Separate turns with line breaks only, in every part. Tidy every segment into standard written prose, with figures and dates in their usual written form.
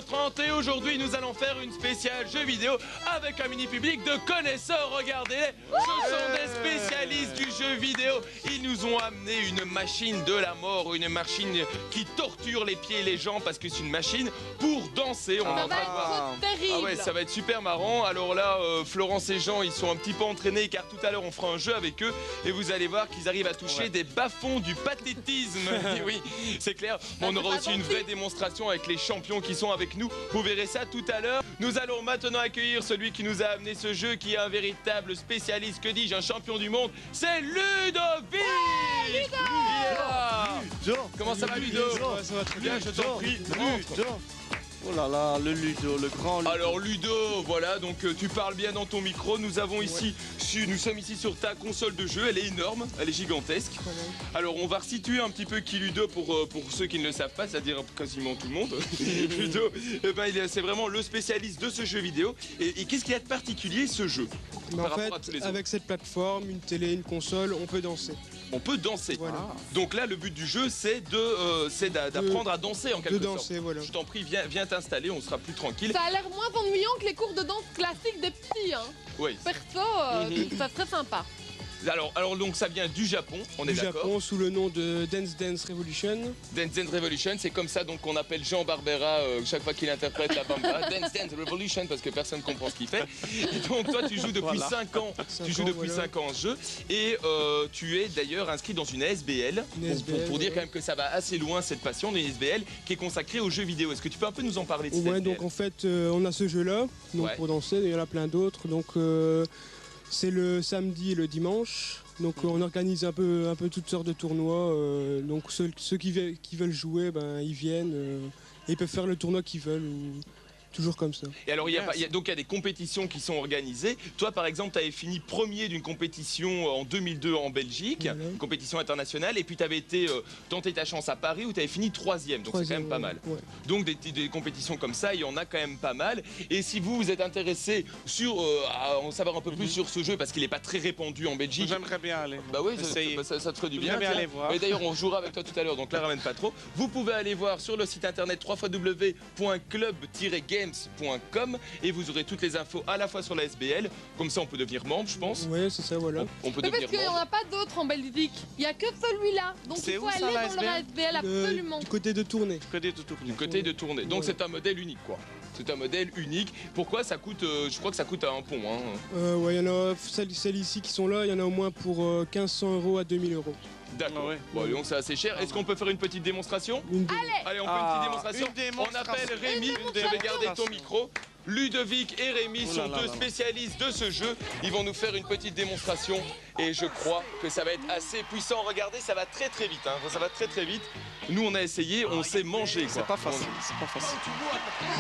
21h30 et aujourd'hui nous allons faire une spéciale jeu vidéo avec un mini public de connaisseurs, regardez-les. Ce sont des spécialistes du jeu vidéo. Ils nous ont amené une machine de la mort, une machine qui torture les pieds et les jambes parce que c'est une machine pour danser. On
Ça va être terrible.
Ah ouais, ça va être super marrant. Alors là, Florence et Jean, ils sont un petit peu entraînés car tout à l'heure on fera un jeu avec eux et vous allez voir qu'ils arrivent à toucher des bas-fonds du pathétisme. Oui, c'est clair. On aura aussi une vraie démonstration avec les champions qui sont avec nous. Vous verrez ça tout à l'heure. Nous allons maintenant accueillir celui qui nous a amené ce jeu, qui est un véritable spécialiste, que dis-je, un champion du monde. C'est Ludovic.
Ouais, Ludo.
Il est là.
Ludo.
Comment ça va, Ludo?
Ça va très bien,
je t'en prie.
Ludo. Oh là là, le Ludo, le grand Ludo.
Alors Ludo, voilà, donc tu parles bien dans ton micro. Nous avons ici, nous sommes ici sur ta console de jeu. Elle est énorme, elle est gigantesque. Alors on va resituer un petit peu qui Ludo pour ceux qui ne le savent pas, c'est-à-dire quasiment tout le monde. Ludo, eh ben, c'est vraiment le spécialiste de ce jeu vidéo. Et qu'est-ce qu'il y a de particulier ce jeu
Mais
par
en
rapport à tous les
fait,
autres?
avec cette plateforme, une télé, une console, on peut danser.
On peut danser.
Voilà.
Donc là, le but du jeu, c'est d'apprendre à danser en quelque sorte.
Voilà.
Je t'en prie, viens t'installer, on sera plus tranquille.
Ça a l'air moins ennuyant que les cours de danse classiques des petits. Hein.
Oui.
Perso, ça serait sympa.
Alors donc ça vient du Japon, on est
Du
d'accord.
Japon, sous le nom de Dance Dance Revolution.
Dance Dance Revolution, c'est comme ça donc qu'on appelle Jean Barbera chaque fois qu'il interprète la bamba. Dance Dance Revolution parce que personne comprend ce qu'il fait. Et donc toi tu joues depuis 5 ans. Tu joues depuis 5 ans en jeu et tu es d'ailleurs inscrit dans une ASBL. Pour dire quand même que ça va assez loin cette passion d'une ASBL qui est consacrée aux jeux vidéo. Est-ce que tu peux un peu nous en parler de cette ASBL?
Donc en fait on a ce jeu-là pour danser, il y en a plein d'autres. Donc c'est le samedi et le dimanche. Donc on organise un peu toutes sortes de tournois. Donc ceux qui veulent jouer, ils viennent et ils peuvent faire le tournoi qu'ils veulent. Toujours comme ça.
Et alors, il y a des compétitions qui sont organisées. Toi, par exemple, tu avais fini premier d'une compétition en 2002 en Belgique, une compétition internationale, et puis tu avais été tenté ta chance à Paris où tu avais fini 3e, donc c'est quand même pas mal. Ouais. Donc des compétitions comme ça, il y en a quand même pas mal. Et si vous êtes intéressé à en savoir un peu plus sur ce jeu, parce qu'il n'est pas très répandu en Belgique.
J'aimerais bien aller.
Bah oui, ça te ferait du bien.
J'aimerais bien aller voir.
Et d'ailleurs, on jouera avec toi tout à l'heure, donc là, ramène pas trop. Vous pouvez aller voir sur le site internet www.club-game et vous aurez toutes les infos à la fois sur la SBL, comme ça on peut devenir membre, je pense.
Ouais, c'est ça, voilà.
On peut
Mais
devenir
parce qu'il n'y en a pas d'autres en Belgique, il n'y a que celui-là. Donc il faut aller dans la SBL absolument.
Du côté de tournée.
Du côté de tournée. Donc c'est un modèle unique quoi. C'est un modèle unique. Pourquoi ça coûte, je crois que ça coûte à un pont. Hein.
Ouais, il y en a celles ici qui sont là, il y en a au moins pour 1500 € à 2000 €.
D'accord. Bon, donc c'est assez cher. Est-ce qu'on peut faire une petite démonstration? Allez, on fait une petite démonstration. On appelle Rémi. Je vais garder ton micro. Ludovic et Rémi sont deux spécialistes de ce jeu. Ils vont nous faire une petite démonstration et je crois que ça va être assez puissant. Regardez, ça va très très vite. Hein. Ça va très très vite. Nous, on a essayé, on s'est mangé.
C'est pas facile. C'est pas facile.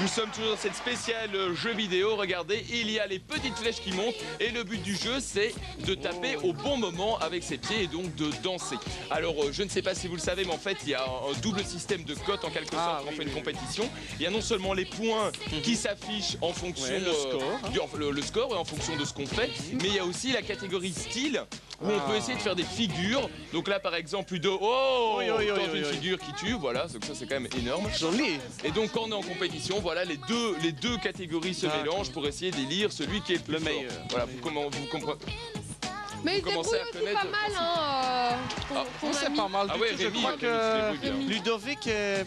Nous sommes toujours dans cette spéciale jeu vidéo. Regardez, il y a les petites flèches qui montent et le but du jeu, c'est de taper au bon moment avec ses pieds et donc de danser. Alors, je ne sais pas si vous le savez, mais en fait, il y a un double système de cotes en quelque sorte quand on fait une compétition. Il y a non seulement les points qui s'affichent en fonction le score et en fonction de ce qu'on fait, mais il y a aussi la catégorie style où on peut essayer de faire des figures. Donc là par exemple Ludo, dans une figure qui tue, voilà, donc ça c'est quand même énorme.
Joli.
Et donc quand on est en compétition, voilà, les deux catégories se mélangent pour essayer d'élire celui qui est le meilleur. Voilà, vous comprenez.
Mais il débrouille aussi pas mal, hein.
C'est pas mal.
Ah ouais,
je crois que Ludovic est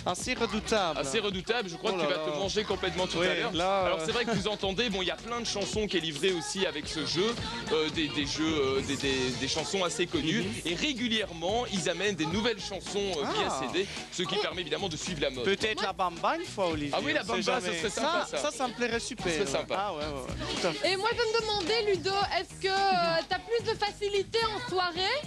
assez redoutable.
Assez redoutable, je crois que tu vas te manger complètement tout à l'heure. Alors c'est vrai que vous entendez, bon il y a plein de chansons qui est livrée aussi avec ce jeu, des chansons assez connues et régulièrement ils amènent des nouvelles chansons via CD, ce qui permet évidemment de suivre la mode.
Peut-être la bamba une fois, Olivier.
Ah oui, la bamba, ça serait sympa ça.
Ça me plairait super.
Ça serait sympa.
Ah ouais, tout à fait.
Et moi je me demandais Ludo, est-ce que t'as plus de facilité en soirée?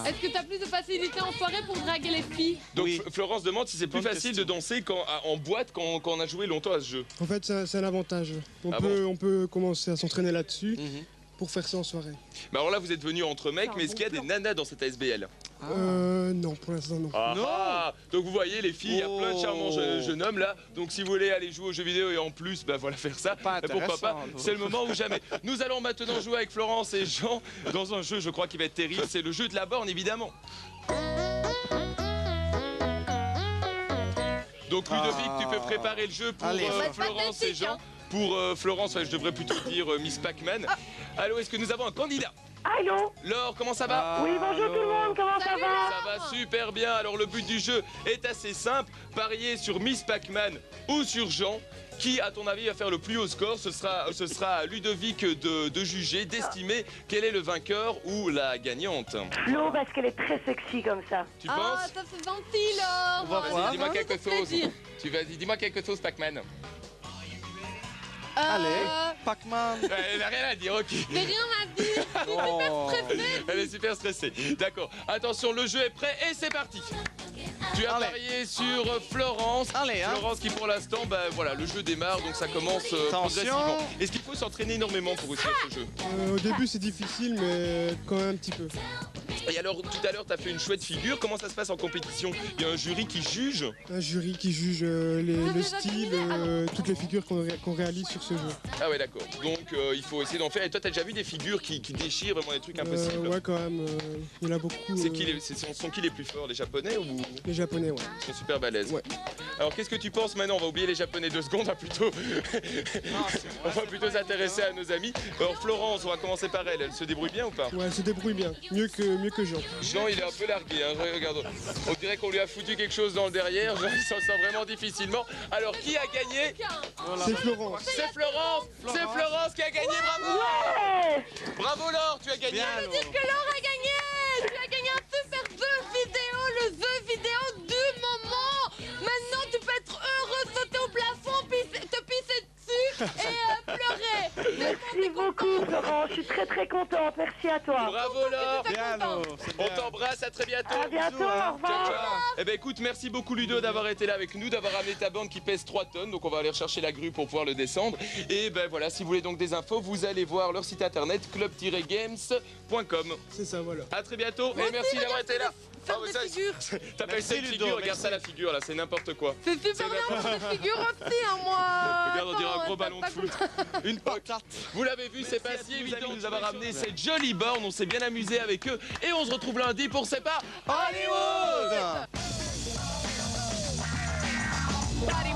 Est-ce que t'as plus de facilité en soirée pour draguer les filles?
Donc Florence demande si c'est plus facile de danser en boîte quand on a joué longtemps à ce jeu.
En fait, c'est un avantage. On peut commencer à s'entraîner là-dessus pour faire ça en soirée.
Mais alors là, vous êtes venus entre mecs, mais est-ce qu'il y a des nanas dans cette ASBL?
Non, pour l'instant non.
Donc vous voyez les filles, il y a plein de charmants jeunes hommes là. Donc si vous voulez aller jouer aux jeux vidéo et en plus, voilà, faire ça, pourquoi pas, c'est le moment ou jamais. Nous allons maintenant jouer avec Florence et Jean dans un jeu, je crois, qui va être terrible. C'est le jeu de la borne, évidemment. Donc Ludovic, tu peux préparer le jeu pour Florence et Jean. Pour Florence, je devrais plutôt dire Miss Pac-Man. Allô, est-ce que nous avons un candidat?
Allô?
Laure, comment ça va?
Oui, bonjour tout le monde, comment ça va?
Ça va super bien. Alors le but du jeu est assez simple. Parier sur Miss Pac-Man ou sur Jean. Qui, à ton avis, va faire le plus haut score? Ce sera à Ludovic de juger, d'estimer quel est le vainqueur ou la gagnante.
Flo, parce qu'elle est très sexy comme ça.
Tu penses?
Ah, ça c'est gentil, Laure.
On va voir.
Dis-moi quelque
Ça fait
chose.
plaisir.
Dis-moi quelque chose, Pac-Man.
Allez, Pac-Man.
Elle n'a rien à dire, ok.
J'ai rien à dire.
Oh.
Elle est super stressée. D'accord. Attention, le jeu est prêt et c'est parti. Tu as
Allez.
parié sur Florence.
Allez, hein.
Florence qui pour l'instant, voilà, le jeu démarre, donc ça commence progressivement. Est-ce qu'il faut s'entraîner énormément pour réussir ce jeu?
Au début c'est difficile mais quand même un petit peu.
Et alors, tout à l'heure, tu as fait une chouette figure. Comment ça se passe en compétition? Il y a un jury qui juge?
Un jury qui juge le style, toutes les figures qu'on réalise sur ce jeu.
Ah ouais, d'accord. Donc, il faut essayer d'en faire. Et toi, tu as déjà vu des figures qui déchirent, vraiment des trucs impossibles?
Ouais quand même, il y en a beaucoup.
Sont qui les plus forts? Les Japonais ou...
Les Japonais, ouais.
Ils sont super balèzes.
Ouais.
Alors, qu'est-ce que tu penses maintenant? On va oublier les Japonais 2 secondes, on va plutôt s'intéresser à nos amis. Alors, Florence, on va commencer par elle. Elle se débrouille bien ou pas?
Ouais, elle se débrouille bien, mieux que Jean.
Jean, il est un peu largué, hein. Regarde. On dirait qu'on lui a foutu quelque chose dans le derrière. Jean, il s'en sort vraiment difficilement. Alors, qui a gagné?
C'est Florence.
C'est Florence. C'est Florence qui a gagné, bravo.
Ouais.
Bravo Laure, tu as gagné.
Bien,
Dire que Laure a gagné. Tu as gagné un super jeu vidéo, le jeu vidéo du moment. Maintenant, tu peux être heureux, sauter au plafond, te pisser dessus et pleurer.
Merci beaucoup, Florent. Je suis très très contente. Merci à toi.
Bravo Laure.
Bien, Laure, c'est
On
bien.
t'embrasse, à très bientôt.
À bientôt.
Bisous, hein.
Au revoir.
Eh ben écoute, merci beaucoup Ludo d'avoir été là avec nous, d'avoir amené ta bande qui pèse 3 tonnes. Donc on va aller rechercher la grue pour pouvoir le descendre. Et ben voilà, si vous voulez donc des infos, vous allez voir leur site internet club-games.com.
C'est ça, voilà.
À très bientôt et merci d'avoir été là.
Faire
mais
des
ça,
figures.
t'appelles
Merci,
ça une
Ludo,
figure, regarde
merci.
ça la figure là, c'est n'importe quoi.
C'est super bien pour des figures aussi, hein, moi.
Regarde, on dirait un gros
Attends,
ballon de
t'as
foot.
pas
Une patate. Vous l'avez vu, c'est pas si évident de nous avoir amené cette jolie borne. On s'est bien amusé avec eux. Et on se retrouve lundi pour C'est pas Hollywood.
Hollywood.
compris.